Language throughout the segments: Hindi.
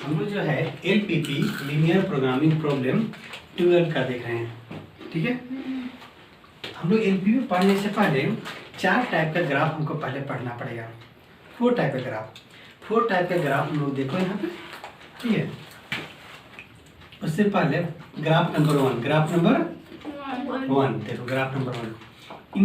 हम लोग जो है एलपीपी लीनियर प्रोग्रामिंग प्रॉब्लम 12 का देख रहे हैं। ठीक है, हम लोग एलपीपी पढ़ने से पहले 4 टाइप का ग्राफ हमको पहले पढ़ना पड़ेगा। 4 टाइप का ग्राफ हम लोग देखो यहाँ पे। ठीक है, उससे पहले ग्राफ नंबर 1 देखो। ग्राफ नंबर 1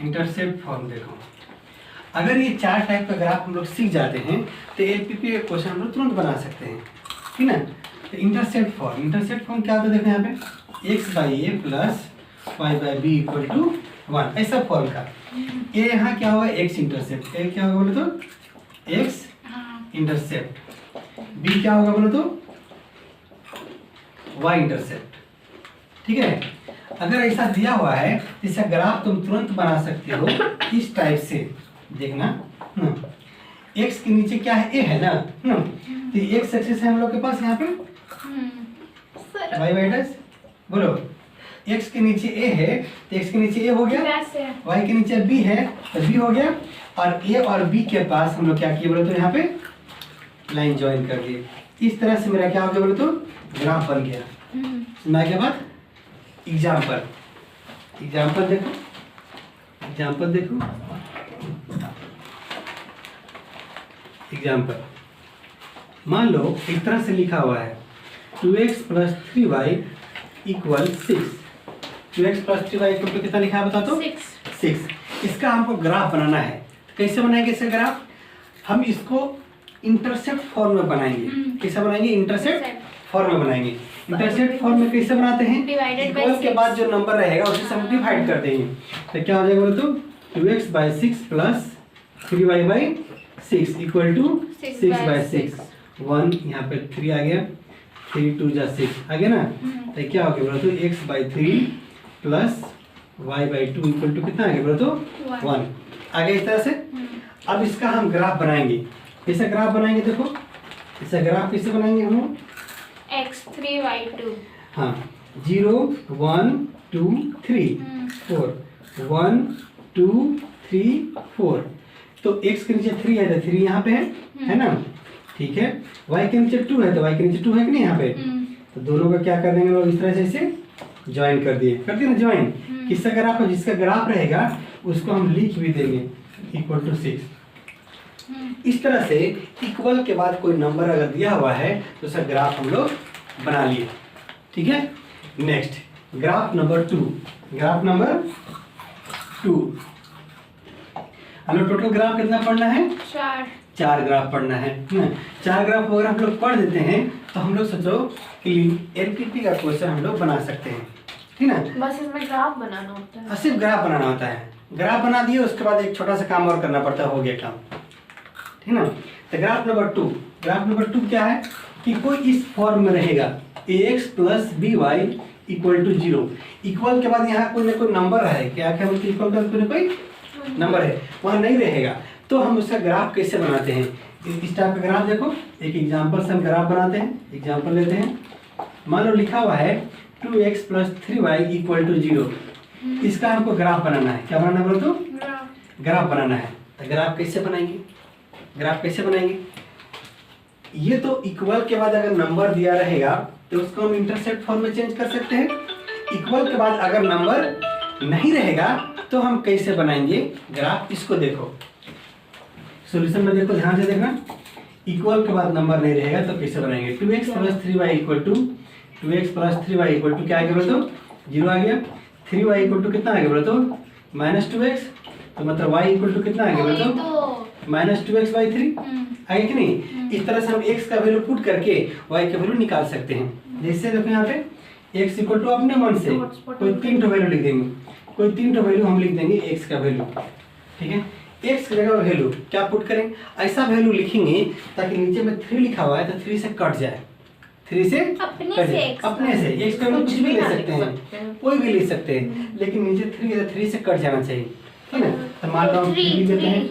इंटरसेप्ट फॉर्म देखो। अगर ये 4 टाइप का ग्राफ हम लोग सीख जाते हैं तो एलपीपी का क्वेश्चन हम लोग तुरंत बना सकते हैं। ठीक ना, तो इंटरसेप्ट फॉर्म क्या होता है देखो यहाँ पे, x by a plus y by b equal to 1, ऐसा फॉर्म का। ए यहाँ क्या होगा, x इंटरसेप्ट। ए क्या होगा बोले तो x इंटरसेप्ट। बी क्या होगा बोले तो y इंटरसेप्ट। ठीक है, अगर ऐसा दिया हुआ है तो इसका ग्राफ तुम तुरंत बना सकते हो इस टाइप से। देखना, x के नीचे क्या है, a है ना, तो x एक्सिस है हम लोग के पास यहाँ पे, y वाई डैश बोलो। x के नीचे a है तो x के नीचे a हो गया, y के नीचे b है तो b हो गया, और a और b के पास हम लोग क्या किए बोले तो यहाँ पे लाइन ज्वाइन कर दिए। इस तरह से मेरा क्या हो गया बोले तो ग्राफ बन गया। सुना के बाद एग्जाम्पल देखो। मान लो एक तरह से लिखा हुआ है 2x plus 3y equal 6। 2x plus 3y equal to कितना लिखा है बता तो 6। इसका हमको ग्राफ बनाना है। कैसे बनाएंगे इसका ग्राफ, हम इसको इंटरसेप्ट फॉर्म में बनाएंगे। कैसे बनाएंगे, इंटरसेप्ट फॉर्म में बनाएंगे। इंटरसेप्ट फॉर्म में कैसे बनाते हैं, इक्वल के बाद जो नंबर रहेगा उसे हम डिवाइड कर देंगे। तो क्या हो जाएगा बोले तो 2x by 6 plus 3y by 6 equal to 6 by 6। 1 यहाँ पे 3 आ गया, 3 2 जा 6 आ गया ना। तो क्या हो गया बोले तो x by 3 plus y by 2 equal to कितना आ गया बोले तो 1 आ गया। इस तरह से अब इसका हम ग्राफ बनाएंगे। कैसे ग्राफ बनाएंगे देखो, इसका ग्राफ कैसे बनाएंगे हम लोग, x3 y2। हाँ, 0 1 2 3 4 1 2 3 4। तो x के नीचे 3 है तो 3 यहाँ पे है ना। ठीक है, y के नीचे 2 है तो y के नीचे 2 है कि नहीं यहाँ पे। तो दोनों का क्या कर देंगे लोग, इस तरह से इसे ज्वाइन कर दिए ना ज्वाइन। किसका ग्राफ है, जिसका ग्राफ रहेगा उसको हम लिख भी देंगे इक्वल टू 6। इस तरह से इक्वल के बाद कोई नंबर अगर दिया हुआ है तो उसका ग्राफ हम लोग बना लिए। ठीक है, नेक्स्ट ग्राफ नंबर 2। हम लोग टोटल ग्राफ कितना पढ़ना है, 4 ग्राफ पढ़ना है ना। 4 ग्राफ अगर हम लोग पढ़ देते हैं तो हम लोग सोचो कि एलपीपी का क्वेश्चन हम लोग बना सकते हैं। ठीक ना, बस इसमें ग्राफ बनाना होता है, सिर्फ ग्राफ बनाना होता है। ग्राफ बना दिए, उसके बाद एक छोटा सा काम और करना पड़ता है, हो गया काम। ठीक ना, तो ग्राफ नंबर 2 क्या है कि कोई इस फॉर्म में रहेगा ax plus b y equal to 0। Equal के बाद यहाँ कोई ना कोई नंबर है, क्या क्या मतलब इक्वल का कोई नंबर है, वहाँ नहीं रहेगा। तो हम उसका ग्राफ कैसे बनाते हैं, इस टाइप का ग्राफ देखो। एक एग्जाम्पल से हम ग्राफ बनाते हैं। एग्जाम्पल लेते हैं, मान लो लिखा हुआ है 2x plus 3y equal to 0। इसका हमको ग्राफ बनाना है। क्या बनाना बोलो तो ग्राफ बनाना है। तो ग्राफ कैसे बनाएंगे, ये तो इक्वल के बाद अगर नंबर दिया रहेगा तो उसको हम इंटरसेप्ट फॉर्म में चेंज कर सकते हैं। इक्वल के बाद अगर नंबर नहीं रहेगा तो हम कैसे बनाएंगे ग्राफ, इसको देखो सॉल्यूशन में देखो, ध्यान से देखना। इक्वल के बाद नंबर नहीं रहेगा तो कैसे बनाएंगे, 2x plus 3y equal to क्या आ गया बोलो तो 0 आ गया। 3y इक्वल टू कितना आ गया बोलो तो -2x, तो मतलब y इक्वल टू कितना आ गया बोलो तो -2x बाई 3 आगे कि नहीं। इस तरह से हम x का वैल्यू पुट करके y का वैल्यू निकाल सकते हैं। जैसे देखो यहाँ पे x इक्वल टू अपने मन से कोई 3 वैल्यू लिख देंगे, कोई 3 वैल्यू हम लिख देंगे x का वैल्यू। ठीक है, x की जगह वैल्यू क्या पुट करें, ऐसा वैल्यू लिखेंगे ताकि नीचे में 3 लिखा हुआ है तो 3 से कट जाए, 3 से अपने से x का कुछ भी ले सकते हैं, कोई भी ले सकते हैं, लेकिन नीचे 3 है तो 3 से कट जाना चाहिए। ठीक है, तो मान लो हम 3 लिख देते हैं,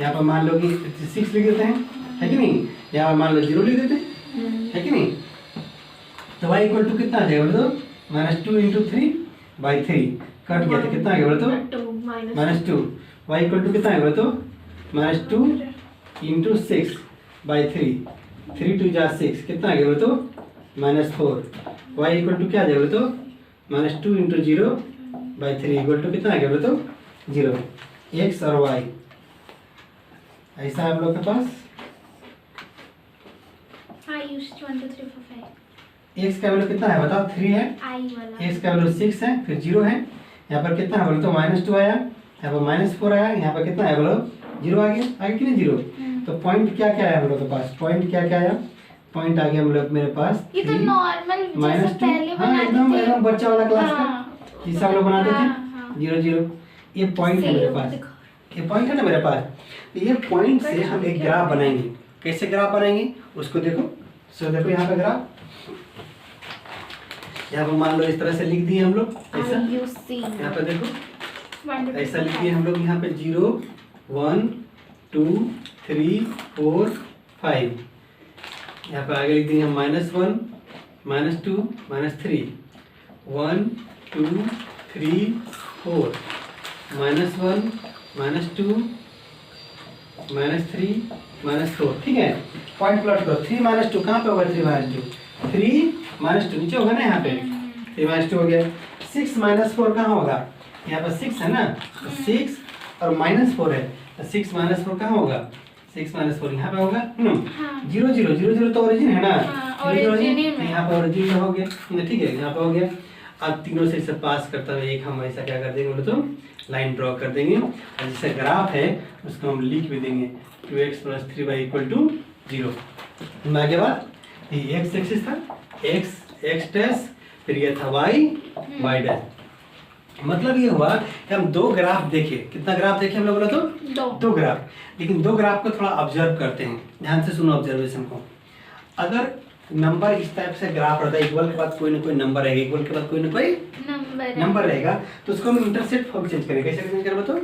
यहाँ पर मान लो कि 6 लिख देते हैं, है कि नहीं। यहाँ पर मान लो 0 लिख देते हैं, है कि नहीं। तो y इक्वल टू कितना आ जाएगा बोलो तो -2 इंटू 3 बाई 3 कट गया तो कितना आ गया बोलो तो -2। y इक्वल टू कितना आ गया बोलो तो -2 इंटू 6 बाई 3, 3 2 जा 6, कितना आ गया बोलो तो -4। y इक्वल टू क्या आ जाएगा बोलो तो -2 इंटू 0 बाई 3 इक्वल टू कितना आ गया बोलो तो 0। x और y ऐसा है हम लोग के पास। I used 1 2 3 4 5 x का वैल्यू कितना है बताओ, 3 है। I वाला x का वैल्यू 6 है, फिर 0 है। यहाँ पर कितना है बोलो तो -2 आया, यहाँ पर -4 आया, यहाँ पर कितना है बोलो 0 आ गया, आगे कि नहीं 0। तो पॉइंट क्या क्या है हम लोग के पास, पॉइंट क्या क्या आया, पॉइंट आ गया हम लोग मेरे पास ये तो 3 नॉर्मल जैसे -2, पहले हाँ बनाते एकदम थे। एकदम बच्चा वाला क्लास का हाँ। जिससे हम लोग बनाते हाँ, थे हाँ। 0 0। ये पॉइंट है सही मेरे है, पास, देखो। ये पॉइंट है ना मेरे पास। तो ये पॉइंट से हम एक ग्राफ बनाएंगे। कैसे ग्राफ बनाएंगे उसको देखो। सो देखो यहाँ पे ग्राफ, यहाँ पर मान लो इस तरह से लिख दिए हम लोग ऐसा। I use C यहाँ पे देखो 1 2 3 ऐसा लिख दिए हम लोग, यहाँ पे 0 1 2 3 4 5। यहाँ पे आगे लिख दिए हम -1 -2 -3 1 2 3 4 -1 -2 -3 -4। ठीक है, पॉइंट प्लॉट करो। 3 -2 कहाँ पे होगा, 3 -2 3 -2 नीचे होगा ना, यहाँ पे 3 -2 हो गया। 6 -4 कहाँ होगा, यहाँ पर 6 है ना, तो 6 और -4 है, तो 6 -4 कहाँ होगा, 6 -4 यहाँ पे होगा। हाँ। 0 0 0 0 तो ओरिजिन है ना, हाँ, 0 origin ही में। यहाँ पर ओरिजिन हो गया। ठीक है, यहाँ पे हो गया। अब तीनों से इसे पास करता हुआ एक हम ऐसा क्या कर देंगे बोले तो लाइन ड्रॉ कर देंगे, और जैसे ग्राफ है उसको हम लिख भी देंगे 2x + 3y = 0। आगे बात, ये x एक्सिस था, x डैश, फिर ये था y डैश। मतलब ये हुआ कि हम दो ग्राफ देखे। कितना ग्राफ देखे हम लोग बोले तो दो ग्राफ। लेकिन दो ग्राफ को थोड़ा ऑब्जर्व करते हैं, ध्यान से सुनो ऑब्जर्वेशन को। अगर नंबर इस टाइप से ग्राफ रहता है, इक्वल के बाद कोई ना कोई नंबर रहेगा, इक्वल के बाद कोई ना कोई नंबर रहेगा, तो उसको हम इंटरसेक्ट फॉर्म चेंज करेंगे। कैसे चेंज करेंगे तो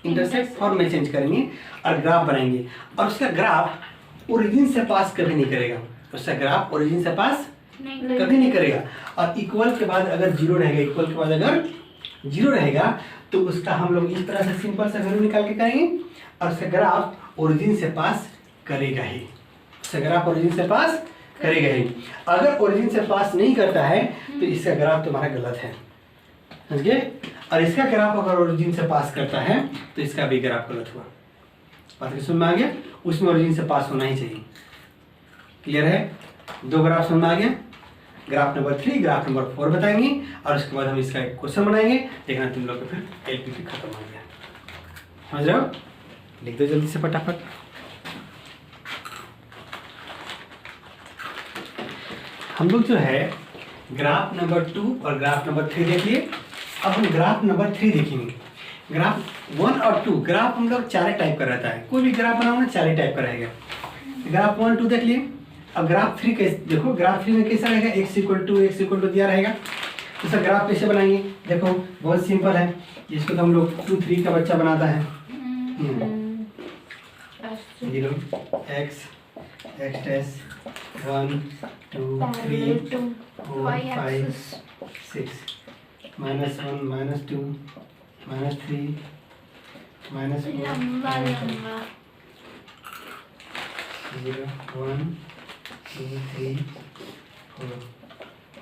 इंटरसेक्ट फॉर्म में चेंज करेंगे और ग्राफ बनाएंगे। और उसका ग्राफ ओरिजिन से पास कभी नहीं करेगा, उसका ग्राफ ओरिजिन से पास कभी नहीं करेगा। और इक्वल के बाद अगर 0 रहेगा, इक्वल के बाद अगर 0 रहेगा तो उसका हम लोग इस तरह से सिंपल सा वैल्यू निकाल के करेंगे, और उसका ग्राफ ओरिजिन से पास करेगा ही, उसका ग्राफ ओरिजिन से पास करेगा ही। अगर ओरिजिन से पास नहीं करता है तो इसका ग्राफ तुम्हारा गलत है, समझ गए। और इसका ग्राफ अगर ओरिजिन से पास करता है तो इसका भी ग्राफ गलत हुआ। बात की समझ में आ गया, उसमें ओरिजिन से पास होना ही चाहिए। क्लियर है, दो ग्राफ समझ में आ गया। ग्राफ नंबर 3, ग्राफ नंबर 4 बताएंगे, और उसके बाद हम इसका एक क्वेश्चन बनाएंगे। देखना तुम लोग का फिर एलपीपी खत्म हो गया। समझ रहे हो, लिख दो जल्दी से फटाफट। हम लोग जो है ग्राफ नंबर 2 और ग्राफ नंबर 3 देख लिए। अब हम ग्राफ नंबर 3 देखेंगे। ग्राफ 1 और 2, ग्राफ हम लोग 4 टाइप का रहता है, कोई भी ग्राफ बनाओ ना 4 टाइप का रहेगा। ग्राफ 1 2 देख लिए। अब ग्राफ 3 कैसे देखो, ग्राफ 3 में कैसा रहेगा, x = दिया रहेगा। इसका ग्राफ कैसे बनाएंगे, देखो बहुत सिंपल है। इसको तो हम लोग 2 3 का बच्चा बनाता है। 0 x डैश 1 2 3 4 5 6 -1 -2 -3 -4 लंबा 0 1 2 3 4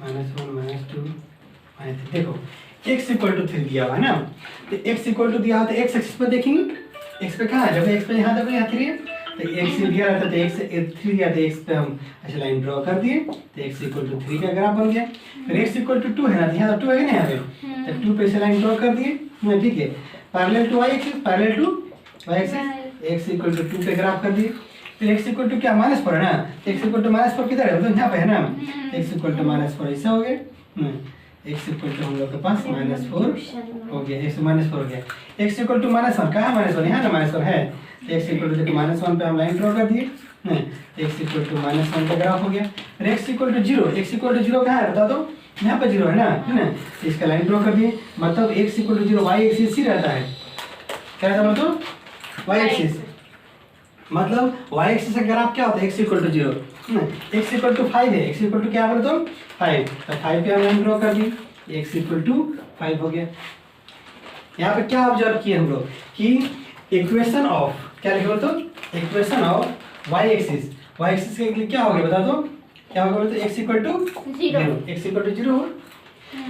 -1 -2 -3। देखो x = 3 दिया हुआ है ना, तो x = दिया हुआ तो x एक्सिस पर देखेंगे। x पे कहाँ है, जब x पे यहाँ देखो यहाँ 3 है, तो x दिया रहता तो x 3 दिया, तो x पे हम ऐसे लाइन ड्रॉ कर दिए, तो x = 3 का ग्राफ बन गया। फिर x = 2 है ना, तो यहाँ 2 है ना यहाँ पे, तो 2 पे ऐसे लाइन ड्रॉ कर दिए ना, ठीक है। Parallel to y axis, parallel to y axis, x = 2 पे ग्राफ कर दिए। फिर x = क्या -4 है ना, x = -4 किधर है, तो यहाँ पे है ना, x = -4 ऐसा हो गया। x = हम लोग के पास -4 हो गया, x -4 हो गया। x = -1 कहाँ -1, यहाँ ना -1 है, तो x = देखो -1 पे हम लाइन ड्रॉ कर दिए, x = -1 का ग्राफ हो गया। फिर x = 0, x = 0 कहाँ है बता दो, यहाँ पे 0 है ना, तो इसका लाइन ड्रॉ कर दिए। मतलब x = 0 y एक्सिस ही रहता है, क्या रहता है मतलब y एक्सिस। मतलब y एक्सिस का ग्राफ क्या होता है, x = 0, x = 5 है, x = क्या बोले तो 5, तो 5 पे हम लाइन ड्रॉ कर दिए, x = 5 हो गया। यहाँ पे क्या ऑब्जर्व किए हम लोग कि इक्वेशन ऑफ क्या लिखे बोलो तो इक्वेशन ऑफ वाई एक्सिस के लिए क्या हो गया बता दो, क्या होगा बोलो तो x equal to 0, x equal to 0।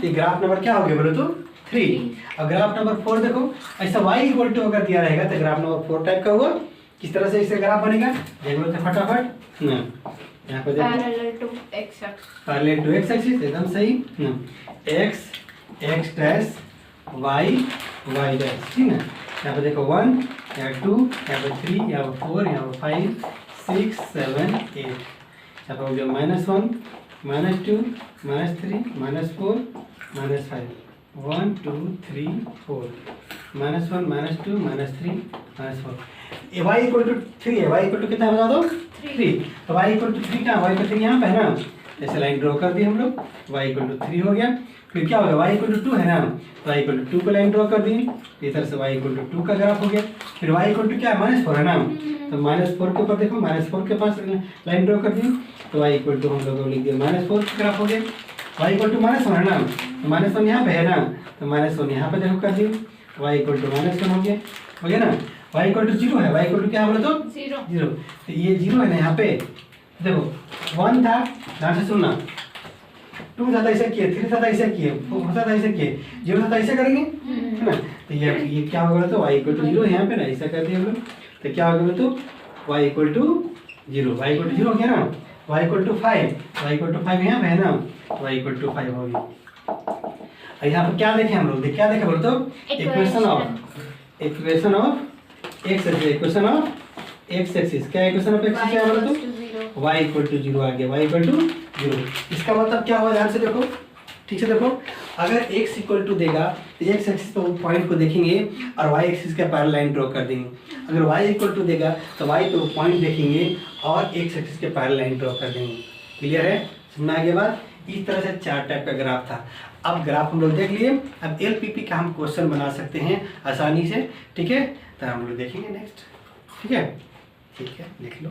ये ग्राफ नंबर क्या हो गया बोलो तो 3। अब ग्राफ नंबर 4 देखो, ऐसा y इक्वल टू अगर दिया रहेगा तो ग्राफ नंबर 4 टाइप का हुआ। किस तरह से इसका ग्राफ बनेगा देख लो तो फटाफट ना, यहाँ पे देखो पैरेलल टू x एक्सिस एकदम सही ना, x डैश y डैश, ठीक है। यहाँ पे देखो 1, यहाँ 2, यहाँ पे 3, यहाँ पे 4, यहाँ पे 5, 6, 7, 8, यहाँ पे हो गया -1, -2, -3, -4, -5, 1, 2, 3, 4, -1, -2, -3, -4। y इक्वल टू 3 है, y इक्वल टू कितना है बता दो 3। तो y इक्वल टू 3 कहाँ, y इक्वल टू 3 यहाँ पे है ना, जैसे लाइन ड्रॉ कर दी हम लोग, y इक्वल टू 3 हो गया। फिर क्या होगा y इक्वल टू 2 है ना, तो y इक्वल टू 2 को लाइन ड्रॉ कर दी, इधर से y इक्वल टू 2 का ग्राफ हो गया। फिर y इक्वल टू क्या है -4 है ना, तो -4 के ऊपर देखो -4 के पास लाइन ड्रॉ कर दी, तो y इक्वल टू हम लोग लिख दिया -4 का ग्राफ हो गया। y इक्वल टू -1 है ना, तो -1 यहाँ पे है ना, तो -1 यहाँ पे देखो कर दी, y इक्वल टू -1 हो गया ना। y इक्वल टू 0 है, y इक्वल टू क्या बोले तो 0, तो ये 0 है ना यहाँ पे देखो 1 था, ध्यान से सुनना, 2 था ऐसे किए, 3 था ऐसे किए, 4 था ऐसे किए, 0 था ऐसे करेंगे है ना। तो ये क्या होगा तो y इक्वल टू 0 यहाँ पे ना, ऐसा कर दिया हम लोग, तो क्या होगा तो y equal to 0, y equal to 0 हो गया ना, y equal to 5, y equal to 5 यहाँ पे है ना, y इक्वल टू 5 हो गया। यहाँ पे क्या देखे हम लोग, क्या देखे बोलो तो इक्वेशन ऑफ x एक्सिस, क्या इक्वेशन ऑफ x क्या बोलो तो y इक्वल टू 0 आ गया, y इक्वल टू 0। इसका मतलब क्या हुआ ध्यान से देखो, ठीक से देखो, अगर x इक्वल टू देगा तो x एक्सिस पे पॉइंट को देखेंगे और y एक्सिस के पैरेलल लाइन ड्रॉ कर देंगे। अगर y इक्वल टू देगा तो y पे पॉइंट देखेंगे और x एक्सिस के पैरेलल लाइन ड्रॉ कर देंगे। क्लियर है, समझ आगे बात। इस तरह से 4 टाइप का ग्राफ था। अब ग्राफ हम लोग देख लिए, अब LPP का हम क्वेश्चन बना सकते हैं आसानी से, ठीक है। तो हम लोग देखेंगे नेक्स्ट, ठीक है, लिख लो।